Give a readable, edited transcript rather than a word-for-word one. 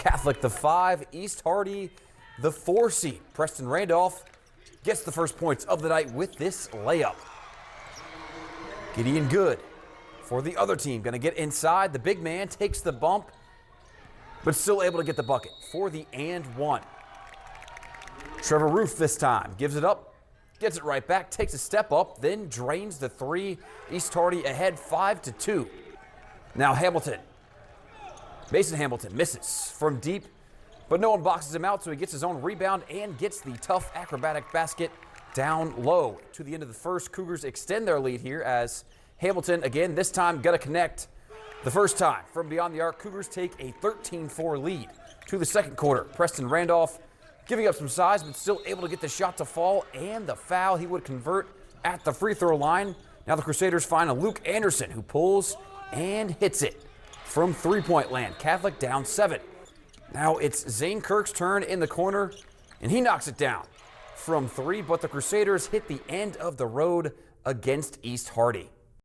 Catholic the 5, East Hardy the 4 seed. Preston Randolph gets the first points of the night with this layup. Gideon Good for the other team, going to get inside. The big man takes the bump, but still able to get the bucket for the and one. Trevor Roof this time gives it up, gets it right back, takes a step up, then drains the 3. East Hardy ahead 5-2. Now Hamilton. Mason Hamilton misses from deep, but no one boxes him out, so he gets his own rebound and gets the tough acrobatic basket down low. To the end of the first, Cougars extend their lead here as Hamilton, again, this time got to connect the first time. From beyond the arc, Cougars take a 13-4 lead to the second quarter. Preston Randolph giving up some size, but still able to get the shot to fall and the foul. He would convert at the free throw line. Now the Crusaders find a Luke Anderson who pulls and hits it from three-point land. Catholic down 7. Now it's Zane Kirk's turn in the corner, and he knocks it down from 3, but the Crusaders hit the end of the road against East Hardy.